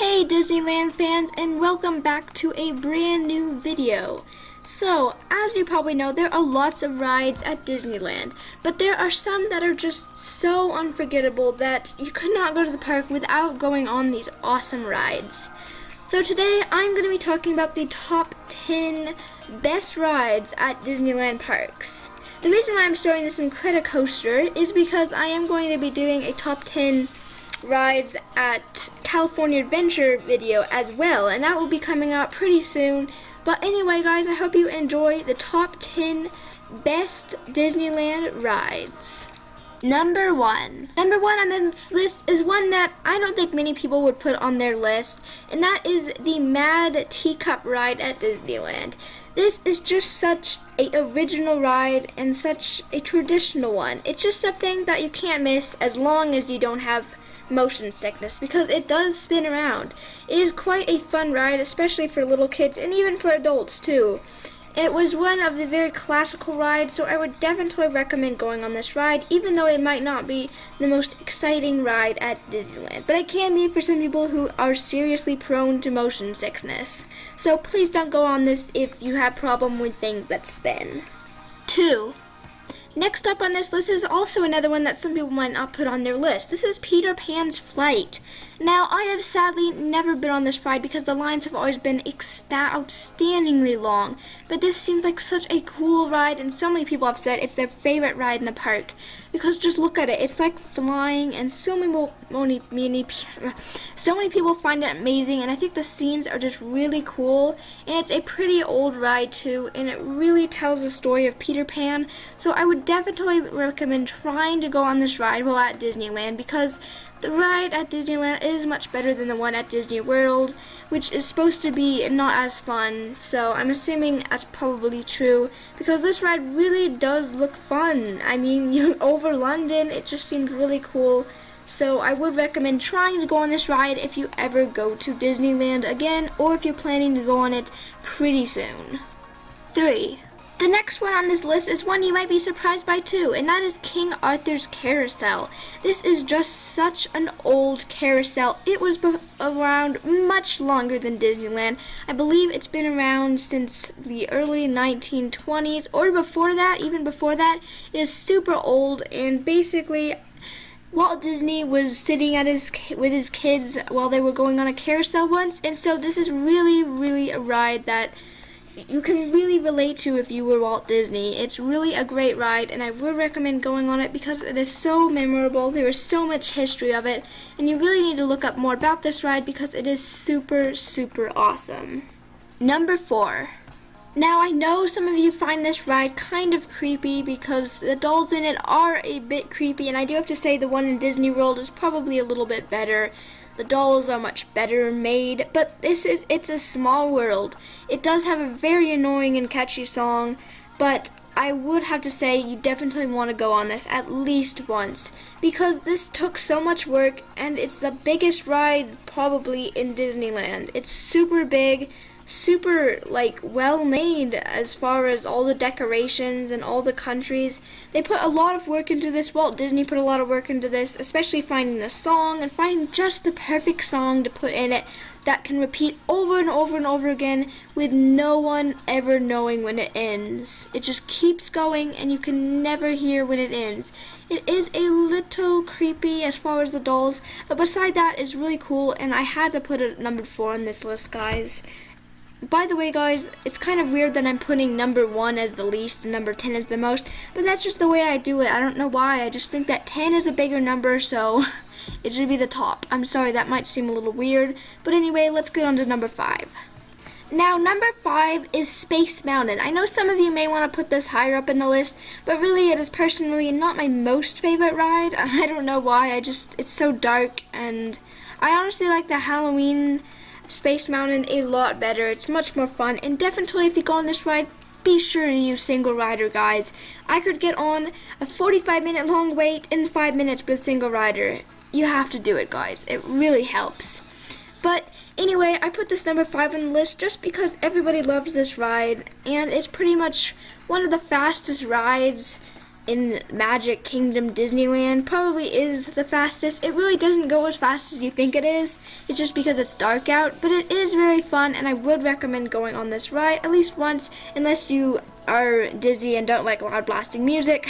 Hey Disneyland fans, and welcome back to a brand new video. So, as you probably know, there are lots of rides at Disneyland, but there are some that are just so unforgettable that you could not go to the park without going on these awesome rides. So today, I'm going to be talking about the top 10 best rides at Disneyland parks. The reason why I'm showing this Incredicoaster is because I am going to be doing a top 10 rides at California Adventure video as well, and that will be coming out pretty soon. But anyway guys, I hope you enjoy the top 10 best Disneyland rides. Number one on this list is one that I don't think many people would put on their list, and that is the Mad Teacup ride at Disneyland. This is just such an original ride and such a traditional one. It's just something that you can't miss as long as you don't have motion sickness, because it does spin around. It is quite a fun ride, especially for little kids and even for adults too. It was one of the very classical rides, so I would definitely recommend going on this ride, even though it might not be the most exciting ride at Disneyland. But it can be for some people who are seriously prone to motion sickness. So please don't go on this if you have problem with things that spin. 2. Next up on this list is also another one that some people might not put on their list. This is Peter Pan's Flight. Now, I have sadly never been on this ride because the lines have always been outstandingly long. But this seems like such a cool ride, and so many people have said it's their favorite ride in the park. Because just look at it, it's like flying, and so many people find it amazing, and I think the scenes are just really cool. And it's a pretty old ride too, and it really tells the story of Peter Pan. So I would definitely recommend trying to go on this ride while at Disneyland, because the ride at Disneyland is much better than the one at Disney World, which is supposed to be not as fun. So I'm assuming that's probably true, because this ride really does look fun. I mean, you're over London, it just seems really cool. So I would recommend trying to go on this ride if you ever go to Disneyland again, or if you're planning to go on it pretty soon. 3. The next one on this list is one you might be surprised by too, and that is King Arthur's Carousel. This is just such an old carousel. It was around much longer than Disneyland. I believe it's been around since the early 1920s, or before that, even before that. It is super old, and basically Walt Disney was sitting at with his kids while they were going on a carousel once, and so this is really a ride that you can really relate to if you were Walt Disney. It's really a great ride, and I would recommend going on it because it is so memorable. There is so much history of it, and you really need to look up more about this ride because it is super awesome. Number 4. Now, I know some of you find this ride kind of creepy because the dolls in it are a bit creepy, and I do have to say the one in Disney World is probably a little bit better. The dolls are much better made, but it's a small world. It does have a very annoying and catchy song, but I would have to say you definitely want to go on this at least once, because this took so much work, and it's the biggest ride probably in Disneyland. It's super big, super well made as far as all the decorations and all the countries. They put a lot of work into this. Walt Disney put a lot of work into this, especially finding the song and finding just the perfect song to put in it that can repeat over and over again with no one ever knowing when it ends. It just keeps going and you can never hear when it ends. It is a little creepy as far as the dolls, but beside that it's really cool, and I had to put it number 4 on this list, guys. By the way, guys, it's kind of weird that I'm putting number 1 as the least and number 10 as the most, but that's just the way I do it. I don't know why. I just think that 10 is a bigger number, so it should be the top. I'm sorry, that might seem a little weird, but anyway, let's get on to number 5. Now, number 5 is Space Mountain. I know some of you may want to put this higher up in the list, but really it is personally not my most favorite ride. I don't know why. It's so dark, and I honestly like the Halloween Space Mountain a lot better. It's much more fun, and definitely if you go on this ride, be sure to use single rider, guys. I could get on a 45-minute long wait in 5 minutes with single rider. You have to do it, guys. It really helps. But anyway, I put this number 5 on the list just because everybody loves this ride, and it's pretty much one of the fastest rides in Magic Kingdom Disneyland probably is the fastest. It really doesn't go as fast as you think it is. It's just because it's dark out, but it is very fun, and I would recommend going on this ride at least once, unless you are dizzy and don't like loud blasting music,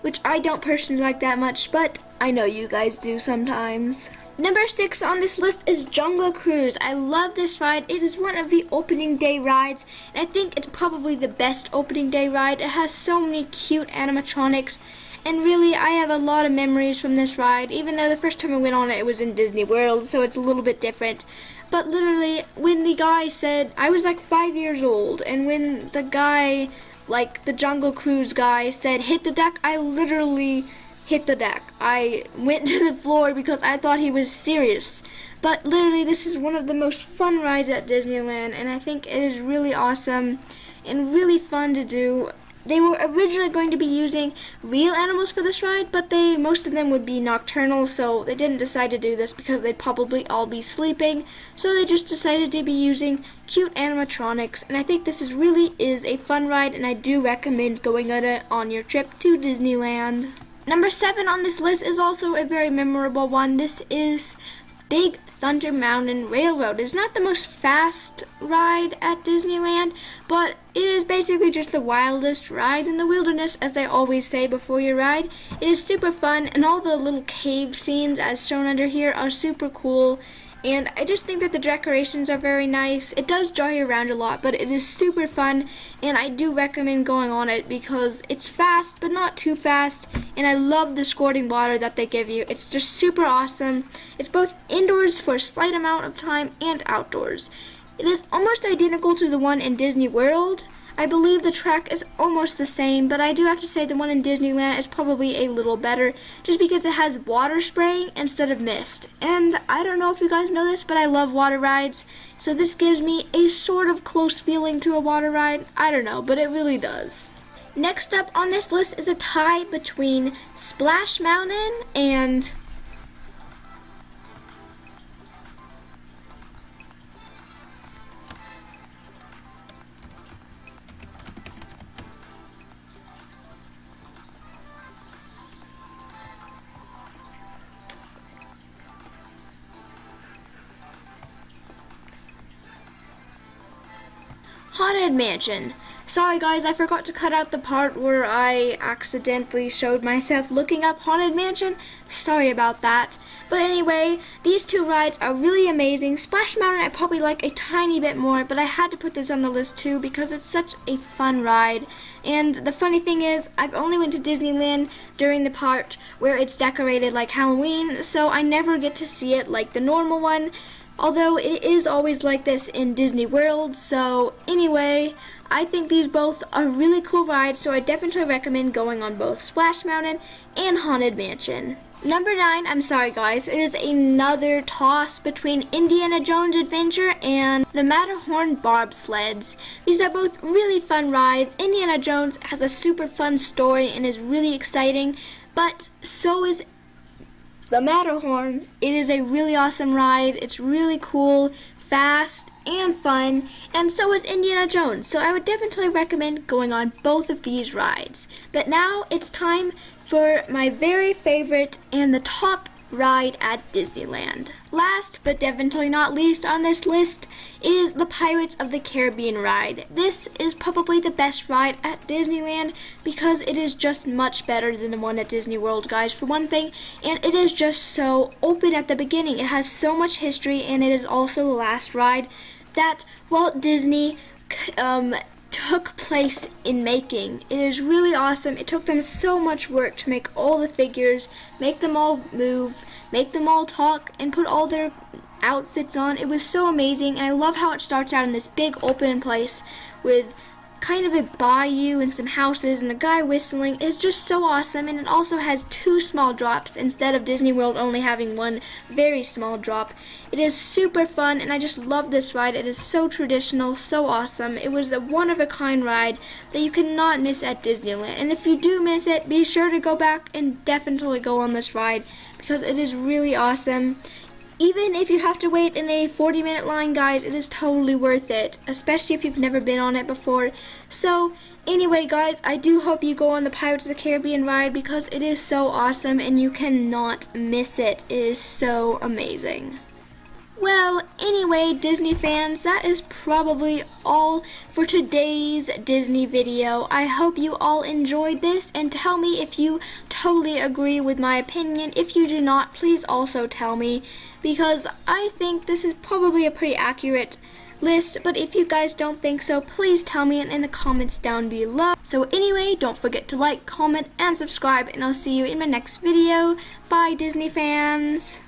which I don't personally like that much, but I know you guys do sometimes. Number 6 on this list is Jungle Cruise. I love this ride. It is one of the opening day rides, and I think it's probably the best opening day ride. It has so many cute animatronics, and really I have a lot of memories from this ride, even though the first time I went on it, it was in Disney World, so it's a little bit different. But literally, when the guy said, I was like 5 years old, and when the guy, like the Jungle Cruise guy, said hit the deck, I literally hit the deck. I went to the floor because I thought he was serious. But literally, this is one of the most fun rides at Disneyland, and I think it is really awesome and really fun to do. They were originally going to be using real animals for this ride, but most of them would be nocturnal, so they didn't decide to do this because they'd probably all be sleeping. So they just decided to be using cute animatronics, and I think this really is a fun ride, and I do recommend going on it on your trip to Disneyland. Number 7 on this list is also a very memorable one. This is Big Thunder Mountain Railroad. It's not the most fast ride at Disneyland, but it is basically just the wildest ride in the wilderness, as they always say before you ride. It is super fun, and all the little cave scenes as shown under here are super cool. And I just think that the decorations are very nice. It does draw you around a lot, but it is super fun, and I do recommend going on it because it's fast, but not too fast, and I love the squirting water that they give you. It's just super awesome. It's both indoors for a slight amount of time and outdoors. It is almost identical to the one in Disney World. I believe the track is almost the same, but I do have to say the one in Disneyland is probably a little better just because it has water spraying instead of mist. And I don't know if you guys know this, but I love water rides, so this gives me a sort of close feeling to a water ride. I don't know, but it really does. Next up on this list is a tie between Splash Mountain and Haunted Mansion. Sorry guys, I forgot to cut out the part where I accidentally showed myself looking up Haunted Mansion. Sorry about that. But anyway, these two rides are really amazing. Splash Mountain I probably like a tiny bit more, but I had to put this on the list too because it's such a fun ride. And the funny thing is, I've only went to Disneyland during the part where it's decorated like Halloween, so I never get to see it like the normal one. Although it is always like this in Disney World, so anyway, I think these both are really cool rides, so I definitely recommend going on both Splash Mountain and Haunted Mansion. Number 9, I'm sorry guys, it is another toss between Indiana Jones Adventure and the Matterhorn Bobsleds. These are both really fun rides. Indiana Jones has a super fun story and is really exciting, but so is the Matterhorn. It is a really awesome ride. It's really cool, fast, and fun, and so is Indiana Jones. So I would definitely recommend going on both of these rides. But now it's time for my very favorite and the top ride at Disneyland. Last but definitely not least on this list is the Pirates of the Caribbean ride. This is probably the best ride at Disneyland because it is just much better than the one at Disney World, guys, for one thing, and it is just so open at the beginning. It has so much history, and it is also the last ride that Walt Disney took place in making. It is really awesome. It took them so much work to make all the figures, make them all move, make them all talk, and put all their outfits on. It was so amazing, and I love how it starts out in this big open place with kind of a bayou and some houses and a guy whistling. It's just so awesome, and it also has 2 small drops instead of Disney World only having 1 very small drop. It is super fun, and I just love this ride. It is so traditional, so awesome. It was a one-of-a-kind ride that you cannot miss at Disneyland, and if you do miss it, be sure to go back and definitely go on this ride because it is really awesome. Even if you have to wait in a 40-minute line, guys, it is totally worth it, especially if you've never been on it before. So anyway, guys, I do hope you go on the Pirates of the Caribbean ride because it is so awesome and you cannot miss it. It is so amazing. Well, anyway, Disney fans, that is probably all for today's Disney video. I hope you all enjoyed this, and tell me if you totally agree with my opinion. If you do not, please also tell me, because I think this is probably a pretty accurate list, but if you guys don't think so, please tell me in the comments down below. So anyway, don't forget to like, comment, and subscribe, and I'll see you in my next video. Bye, Disney fans!